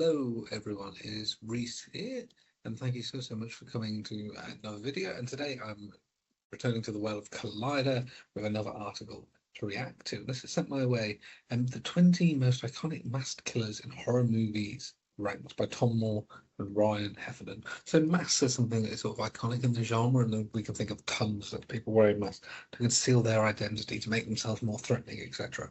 Hello everyone, it is Reese here, and thank you so much for coming to another video. And today I'm returning to the well of Collider with another article to react to. This is sent my way, and the 20 most iconic masked killers in horror movies ranked by Tom Moore and Ryan Heffernan. So masks are something that is sort of iconic in the genre, and we can think of tons of people wearing masks to conceal their identity, to make themselves more threatening, etc.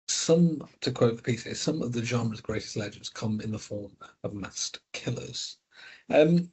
Some, to quote the piece here, some of the genre's greatest legends come in the form of masked killers. And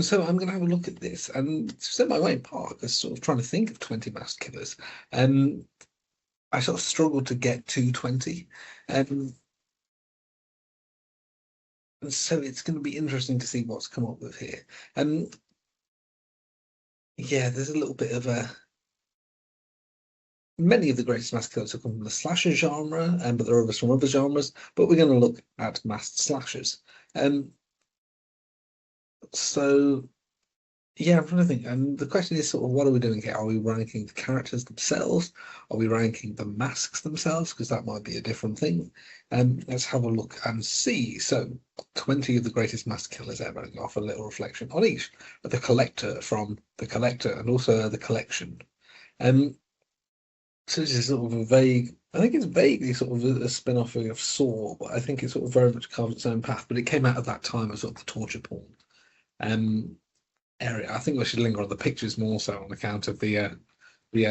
so I'm going to have a look at this and set my way in part as sort of trying to think of 20 masked killers. I sort of struggled to get to 20. And so it's going to be interesting to see what's come up with here. Yeah, there's a little bit of a... Many of the greatest masked killers have come from the slasher genre, but there are others from other genres. But we're going to look at masked slashers. So, yeah, I'm trying to think. And the question is sort of, what are we doing here? Are we ranking the characters themselves? Are we ranking the masks themselves? Because that might be a different thing. Let's have a look and see. So, 20 of the greatest masked killers ever, and offer a little reflection on each. The Collector from The Collector and also The Collection. So this is sort of a vague, I think it's vaguely sort of a spin-off of Saw, but I think it sort of very much carved its own path. But it came out at that time as sort of the torture porn area. I think we should linger on the pictures more so on account of the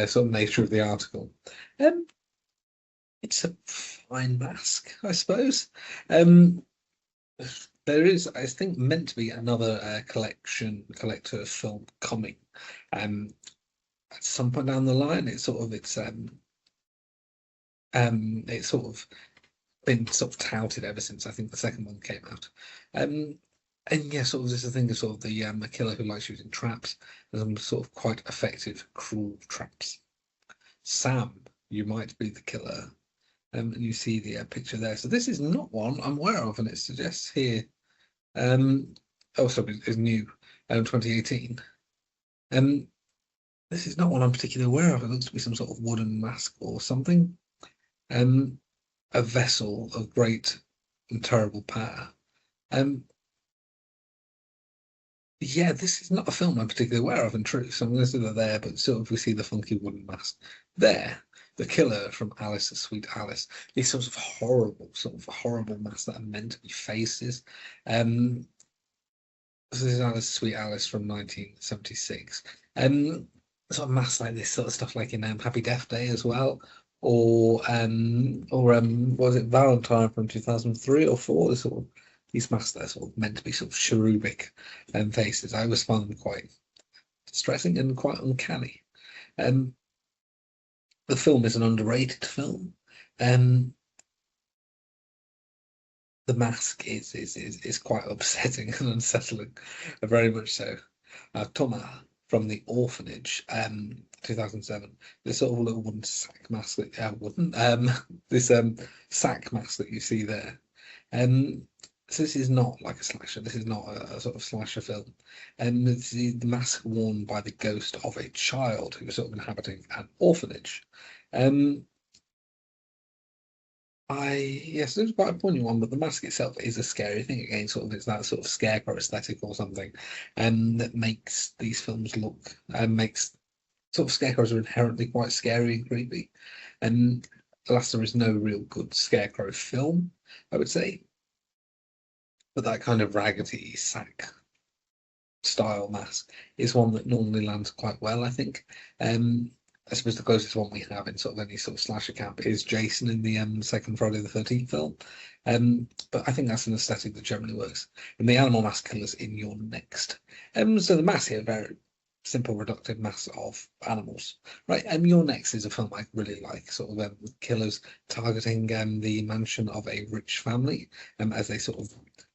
sort of nature of the article. It's a fine mask, I suppose. There is, I think, meant to be another collector film coming. At some point down the line, it's sort of been sort of touted ever since I think the second one came out. And yeah, sort of this is a thing of sort of the a killer who likes using traps and some sort of quite effective, cruel traps. Sam, you might be the killer. And you see the picture there. So this is not one I'm aware of, and it suggests here. Also is new, 2018. This is not one I'm particularly aware of. It looks to be some sort of wooden mask or something. A vessel of great and terrible power. Yeah, this is not a film I'm particularly aware of in truth. So I'm going to say that there, but sort of we see the funky wooden mask there. The killer from Alice, Sweet Alice. These sorts of horrible masks that are meant to be faces. This is Alice, Sweet Alice from 1976. Sort of masks like this sort of stuff, like in Happy Death Day as well, or was it Valentine from 2003 or 4? This sort of, these masks that are sort of meant to be sort of cherubic faces. I always find them quite distressing and quite uncanny. The film is an underrated film. The mask is quite upsetting and unsettling, very much so. Thomas from The Orphanage, 2007. This sort of little wooden sack mask that this sack mask that you see there. So this is not like a slasher. This is not a sort of slasher film. And it's the mask worn by the ghost of a child who was sort of inhabiting an orphanage. Yes, it was quite a poignant one, but the mask itself is a scary thing. Again, sort of it's that sort of scarecrow aesthetic or something, and that makes these films look and makes sort of scarecrows are inherently quite scary and creepy. And alas, there is no real good scarecrow film, I would say. But that kind of raggedy sack style mask is one that normally lands quite well, I think. I suppose the closest one we have in sort of any sort of slasher camp is Jason in the second Friday the 13th film. But I think that's an aesthetic that generally works. And the animal mask killers in You're Next. So the mask here, very simple, reductive mass of animals. Right, You're Next is a film I really like, sort of killers targeting the mansion of a rich family as they sort of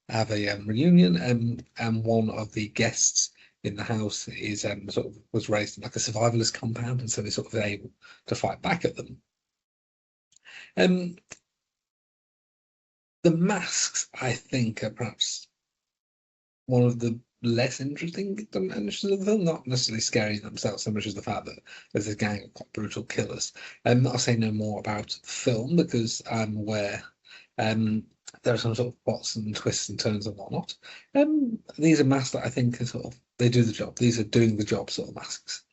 have a reunion, and one of the guests in the house is sort of was raised in like a survivalist compound, and so they're sort of able to fight back at them. The masks, I think, are perhaps one of the less interesting dimensions of the film, not necessarily scary in themselves so much as the fact that there's this gang of quite brutal killers. I'll say no more about the film because I'm aware there are some sort of plots and twists and turns and whatnot. These are masks that I think are sort of they do the job. These are doing the job sort of masks.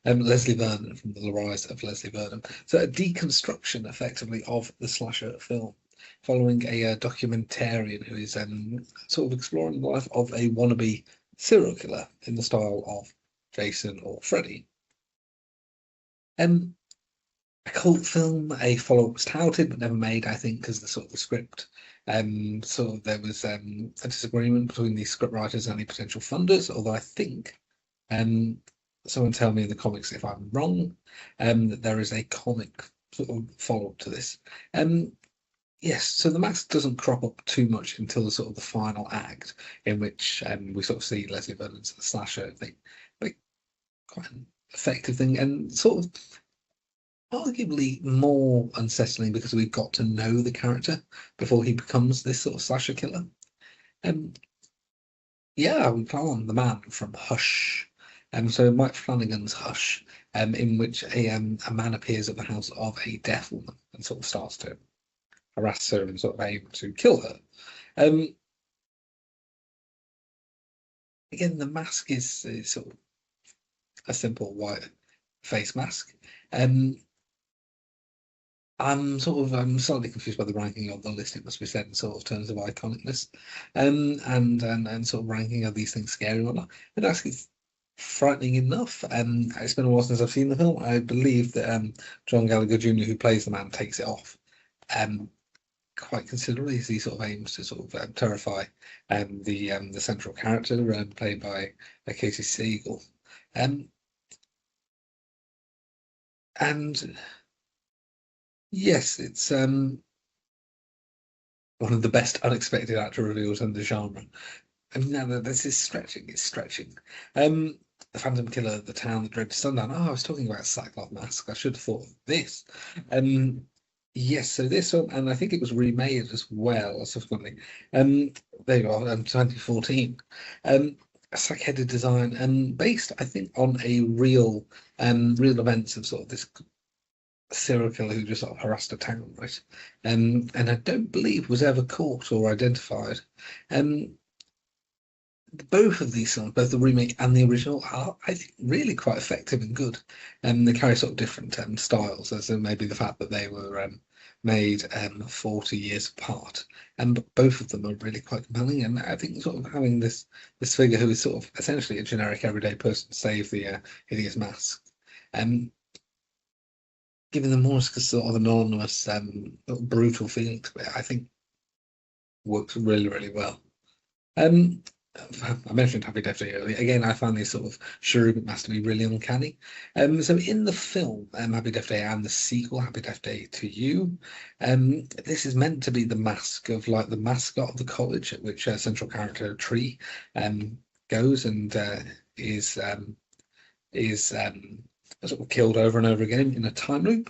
Leslie Vernon from The Rise of Leslie Vernon. So a deconstruction, effectively, of the slasher film, following a documentarian who is sort of exploring the life of a wannabe serial killer in the style of Jason or Freddy. A cult film, a follow-up was touted but never made, I think, because the sort of the script. So there was a disagreement between the script writers and any potential funders, although I think someone tell me in the comics if I'm wrong, that there is a comic sort of follow-up to this. Yes, so the mask doesn't crop up too much until the sort of the final act, in which we sort of see Leslie Vernon's slasher thing, like quite an effective thing, and sort of arguably more unsettling because we've got to know the character before he becomes this sort of slasher killer. Yeah, we call him the man from Hush. So Mike Flanagan's Hush, in which a man appears at the house of a deaf woman and sort of starts to harass her and sort of aim to kill her. Again, the mask is sort of a simple white face mask. I'm slightly confused by the ranking of the list. It must be said in sort of terms of iconicness, and sort of ranking of these things scary or not. And actually frightening enough. It's been a while since I've seen the film. I believe that John Gallagher Jr., who plays the man, takes it off quite considerably as he sort of aims to sort of terrify the central character played by Casey Siegel. And yes, it's one of the best unexpected actor reveals in the genre. I mean, now this is stretching. It's stretching. The Phantom Killer, The Town That Dreaded Sundown. Oh, I was talking about Sackcloth Mask. I should have thought of this. Yes, so this one, and I think it was remade as well subsequently. There you are, 2014. A sack-headed design, and based, I think, on a real events of sort of this serial killer who just sort of harassed a town, right? And I don't believe was ever caught or identified. Both of these songs, both the remake and the original, are, I think, really quite effective and good. They carry sort of different styles, as in maybe the fact that they were made 40 years apart. And both of them are really quite compelling. And I think sort of having this figure who is sort of essentially a generic everyday person save the hideous mask, giving them more sort of anonymous, brutal feeling to it, I think works really, really well. I mentioned Happy Death Day earlier. Again, I found this sort of Cherubim mask to be really uncanny. So in the film, Happy Death Day and the sequel, Happy Death Day to You, this is meant to be the mask of like the mascot of the college at which central character Tree goes and is sort of killed over and over again in a time loop.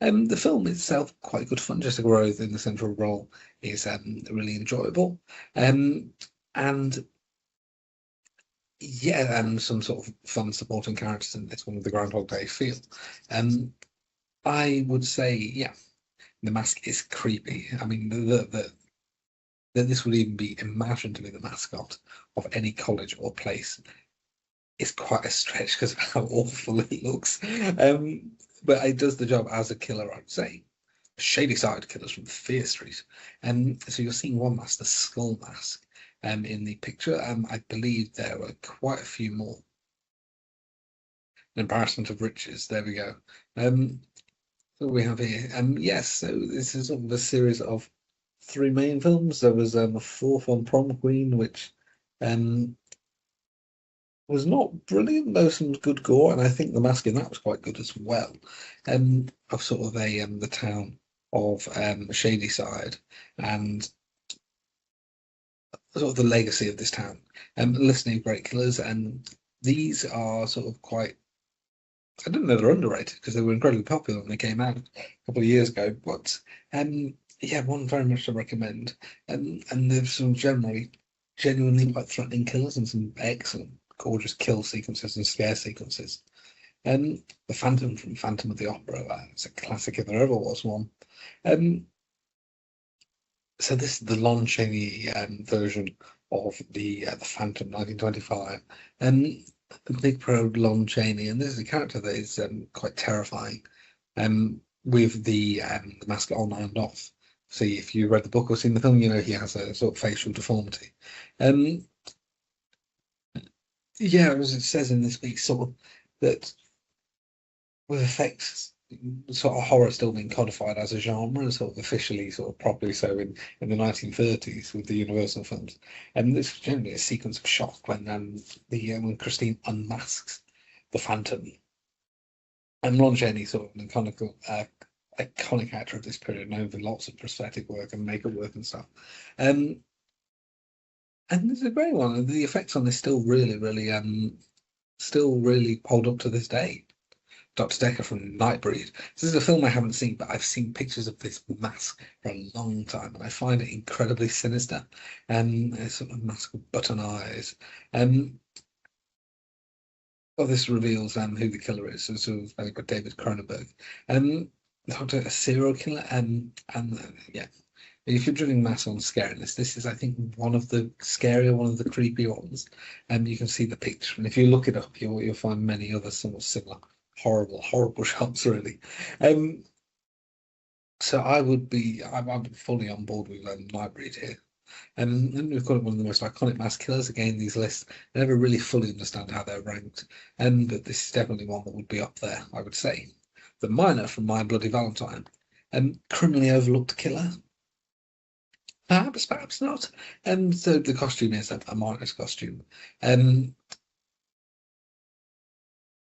The film itself quite good fun. Jessica Rose in the central role is really enjoyable. And yeah, and some sort of fun supporting characters in this one with the Groundhog Day feel. I would say, yeah, the mask is creepy. I mean, that this would even be imagined to be the mascot of any college or place is quite a stretch because of how awful it looks. But it does the job as a killer, I'd say. Shady Side Killers from Fear Street. So you're seeing one mask, the skull mask, in the picture. I believe there were quite a few more. An embarrassment of riches. There we go. What we have here. Yes, so this is sort of a series of 3 main films. There was a fourth one, Prom Queen, which was not brilliant, though some good gore, and I think the mask in that was quite good as well. Of sort of the town of Shady Side and sort of the legacy of this town. Listening to Great Killers, and these are sort of quite. I didn't know they're underrated because they were incredibly popular when they came out a couple of years ago. But yeah, one very much to recommend. And there's some generally genuinely quite threatening killers and some excellent, gorgeous kill sequences and scare sequences. The Phantom from Phantom of the Opera, it's a classic if there ever was one. So this is the Lon Chaney version of the Phantom 1925. The big pro Lon Chaney, and this is a character that is quite terrifying. With the mask on and off. See, if you read the book or seen the film, you know he has a sort of facial deformity. Yeah, as it says in this week, sort of that with effects, sort of horror still being codified as a genre, sort of officially, sort of properly so in the 1930s with the Universal films. And this was generally a sequence of shock when when Christine unmasks the Phantom. And Lon Chaney, sort of an iconic actor of this period, known for lots of prosthetic work and makeup work and stuff. And this is a great one. The effects on this still really hold up to this day. Dr. Decker from Nightbreed. This is a film I haven't seen, but I've seen pictures of this mask for a long time, and I find it incredibly sinister. It's sort of mask with button eyes. Well, this reveals who the killer is. So it's very good, David Cronenberg. A serial killer. Yeah, if you're drilling mass on scariness, this is, I think, one of the scarier, one of the creepier ones. You can see the picture, and if you look it up, you'll find many other somewhat similar horrible shots, really. So I'm fully on board with Nightbreed here. And we've got one of the most iconic mass killers. Again, these lists, I never really fully understand how they're ranked. But this is definitely one that would be up there, I would say. The Miner from My Bloody Valentine. Criminally overlooked killer. Perhaps not. So the costume is a miner's costume.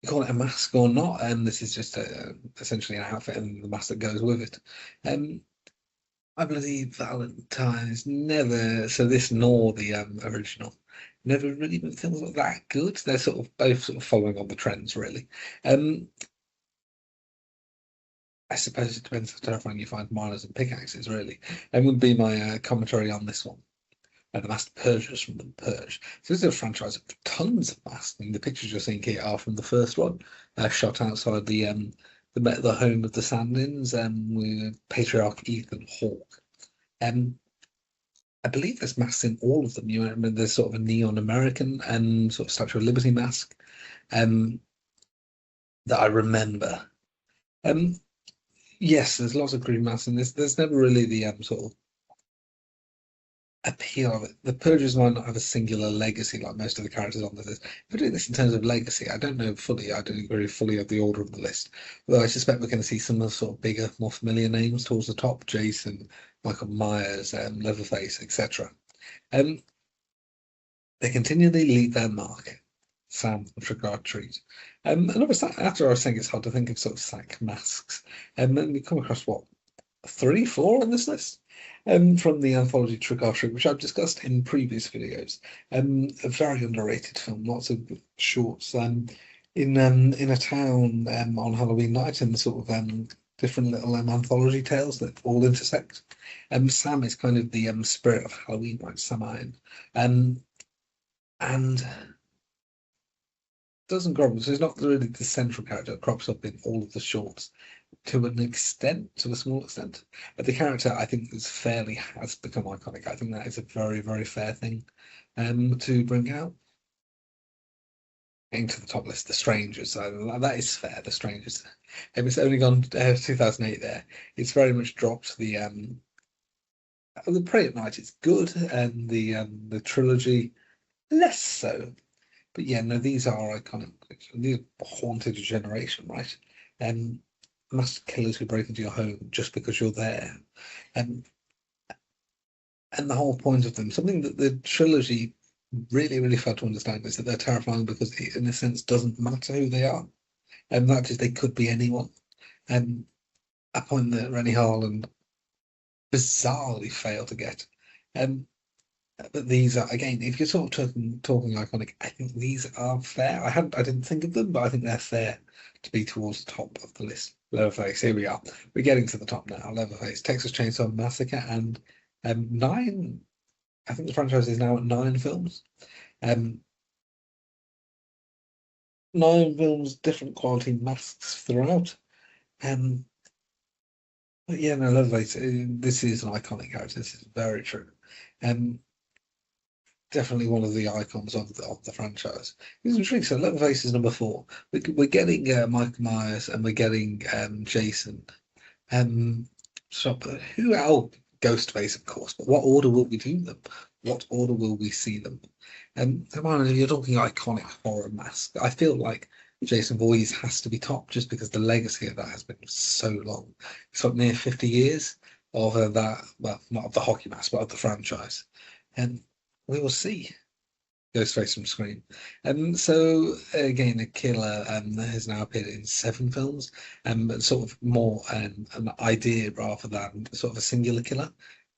You call it a mask or not, and this is just essentially an outfit and the mask that goes with it. I believe Valentine's never, so this nor the original, never really been films like that good. They're sort of both sort of following on the trends, really. I suppose it depends how terrifying you find miners and pickaxes, really. And would be my commentary on this one. The Masked Purgers from The Purge. So this is a franchise of tons of masks. I mean, the pictures you're seeing here are from the first one, shot outside the home of the Sandins, with Patriarch Ethan Hawke. I believe there's masks in all of them. You know, there's sort of a neon American and sort of Statue of Liberty mask that I remember. Yes, there's lots of green masks in this. There's never really the sort of appeal of it. The Purgers might not have a singular legacy like most of the characters on the list. If we're doing this in terms of legacy, I don't know fully. I don't agree fully of the order of the list. Although I suspect we're going to see some of the sort of bigger, more familiar names towards the top: Jason, Michael Myers, Leatherface, etc. They continually leave their mark. Sam from Trick or Treat. And after I was saying it's hard to think of sort of sack masks, and then we come across what 3, 4 on this list. From the anthology Trick or Treat, which I've discussed in previous videos. A very underrated film, lots of shorts. In a town on Halloween night, and sort of different little anthology tales that all intersect. Sam is kind of the spirit of Halloween, like Samhain, and doesn't grow. So he's not really the central character that crops up in all of the shorts to a small extent. But the character, I think, has become iconic. I think that is a very, very fair thing to bring out. Getting to the top list, The Strangers. That is fair. The Strangers. It's only gone 2008 there. It's very much dropped the Prey at Night is good, and the trilogy less so. But yeah, no, these are iconic. These haunted a generation, right? Master killers who break into your home just because you're there, and the whole point of them, something that the trilogy really, really failed to understand, is that they're terrifying because it, in a sense, doesn't matter who they are, and that is they could be anyone. And a point that Renny Harlan bizarrely failed to get. But these are, again, if you're sort of talking iconic, I think these are fair. I didn't think of them, but I think they're fair to be towards the top of the list. Leatherface, here we are. We're getting to the top now. Leatherface, Texas Chainsaw Massacre, and 9 I think the franchise is now at 9 films. 9 films, different quality masks throughout. Um, but yeah, no, Leatherface. This is an iconic character. This is very true. Um, Definitely one of the icons of the franchise. It's intriguing. So Leatherface is number 4. We're getting Michael Myers and we're getting Jason. So who else? Ghostface, of course. But what order will we do them? What order will we see them? Hermione, you're talking iconic horror mask. I feel like Jason Voorhees has to be top just because the legacy of that has been so long. It's like near 50 years of that. Well, not of the hockey mask, but of the franchise. And we will see. Ghostface from Scream. So again, the killer has now appeared in 7 films, but sort of more an idea rather than sort of a singular killer.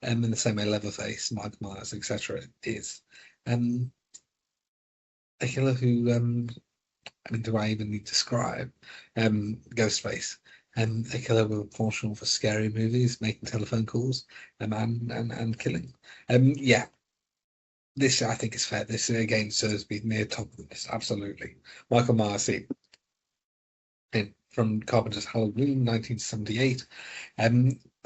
In the same way, Leatherface, Mike Myers, etc., is a killer who, I mean, do I even need to describe Ghostface? A killer with a penchant for scary movies, making telephone calls, and killing. Yeah, this I think is fair. This again serves me near top of this. Absolutely. Michael Myers from Carpenter's Halloween 1978.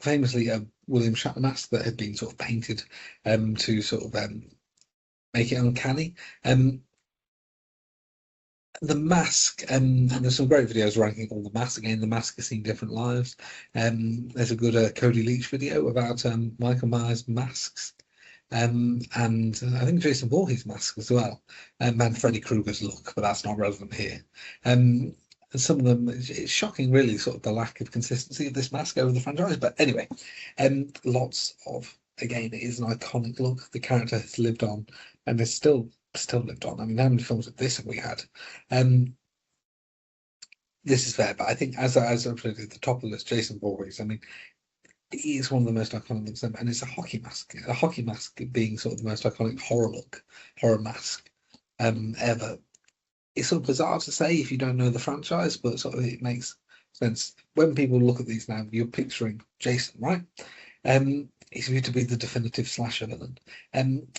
Famously a William Shatner mask that had been sort of painted to sort of make it uncanny. The mask, and there's some great videos ranking all the masks. Again, the mask has seen different lives. There's a good Cody Leach video about Michael Myers masks. And I think Jason Voorhees' mask as well, and Freddy Krueger's look, but that's not relevant here. And some of them, it's shocking, really, sort of the lack of consistency of this mask over the franchise. But anyway, lots of, again, it is an iconic look. The character has lived on, and is still lived on. I mean, how many films of this have we had? This is fair, but I think as I'm at the top of the list, Jason Voorhees. I mean, it is one of the most iconic things, and it's a hockey mask. A hockey mask being sort of the most iconic horror mask ever. It's sort of bizarre to say if you don't know the franchise, but sort of it makes sense. When people look at these now, you're picturing Jason, right? He's viewed to be the definitive slasher villain.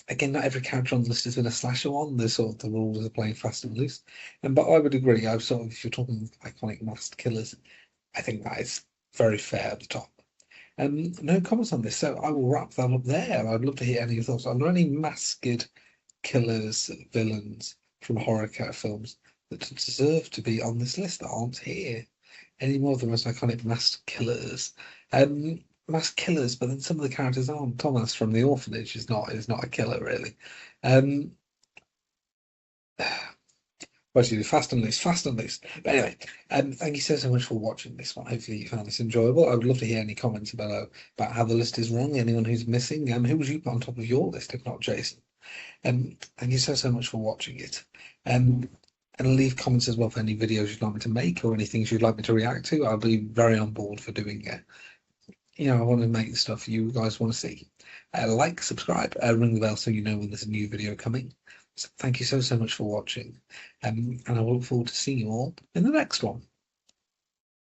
Again, not every character on the list has been a slasher one. There's sort of the rules are playing fast and loose. But I would agree. I've sort of, if you're talking iconic masked killers, I think that is very fair at the top. No comments on this, so I will wrap that up there. I'd love to hear any of your thoughts. Are there any masked killers, villains from horror films that deserve to be on this list that aren't here? Any more of the most iconic masked killers? Masked killers, but then some of the characters aren't. Thomas from The Orphanage is not a killer, really. What do you do? Fast and loose, fast and loose. But anyway, thank you so much for watching this one. Hopefully you found this enjoyable. I would love to hear any comments below about how the list is wrong, anyone who's missing, who would you put on top of your list, if not Jason? Thank you so much for watching it. And leave comments as well for any videos you'd like me to make or any things you'd like me to react to. I'll be very on board for doing it. I want to make the stuff you guys want to see. Like, subscribe, ring the bell so you know when there's a new video coming. So thank you so much for watching, and I look forward to seeing you all in the next one.